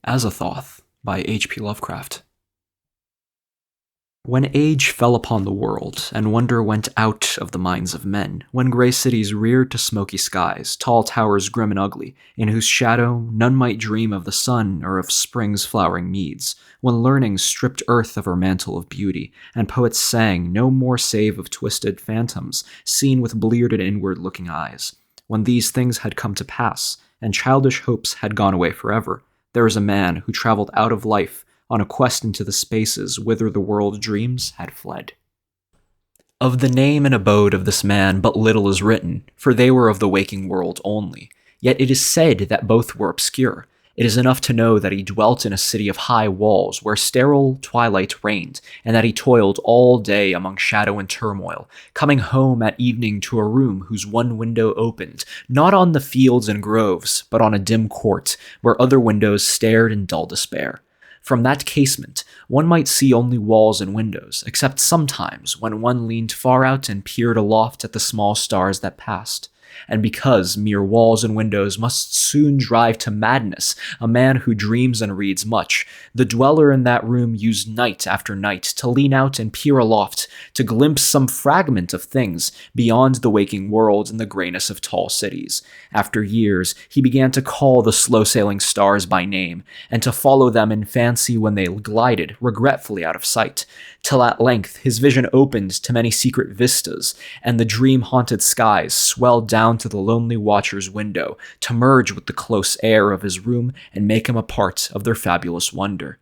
Azathoth by H.P. Lovecraft. When age fell upon the world, and wonder went out of the minds of men, when grey cities reared to smoky skies, tall towers grim and ugly, in whose shadow none might dream of the sun or of spring's flowering meads, when learning stripped earth of her mantle of beauty, and poets sang no more save of twisted phantoms, seen with bleared and inward-looking eyes, when these things had come to pass, and childish hopes had gone away forever, there was a man who travelled out of life on a quest into the spaces whither the world dreams had fled. Of the name and abode of this man but little is written, for they were of the waking world only, yet it is said that both were obscure. It is enough to know that he dwelt in a city of high walls where sterile twilight reigned, and that he toiled all day among shadow and turmoil, coming home at evening to a room whose one window opened, not on the fields and groves, but on a dim court, where other windows stared in dull despair. From that casement, one might see only walls and windows, except sometimes when one leaned far out and peered aloft at the small stars that passed. And because mere walls and windows must soon drive to madness a man who dreams and reads much, the dweller in that room used night after night to lean out and peer aloft, to glimpse some fragment of things beyond the waking world and the greyness of tall cities. After years, he began to call the slow-sailing stars by name, and to follow them in fancy when they glided regretfully out of sight, till at length his vision opened to many secret vistas, and the dream-haunted skies swelled down to the lonely watcher's window to merge with the close air of his room and make him a part of their fabulous wonder.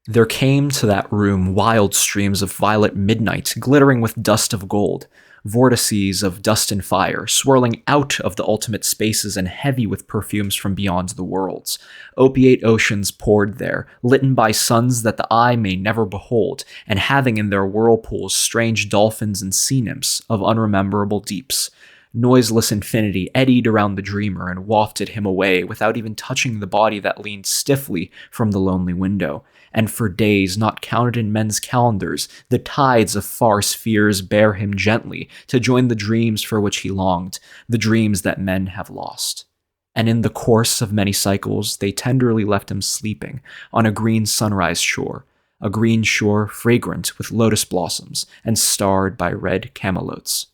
There came to that room wild streams of violet midnight glittering with dust of gold, vortices of dust and fire, swirling out of the ultimate spaces and heavy with perfumes from beyond the worlds. Opiate oceans poured there, litten by suns that the eye may never behold, and having in their whirlpools strange dolphins and sea nymphs of unrememberable deeps. Noiseless infinity eddied around the dreamer and wafted him away without even touching the body that leaned stiffly from the lonely window. And for days not counted in men's calendars, the tides of far spheres bear him gently to join the dreams for which he longed, the dreams that men have lost. And in the course of many cycles, they tenderly left him sleeping on a green sunrise shore, a green shore fragrant with lotus blossoms and starred by red camelotes.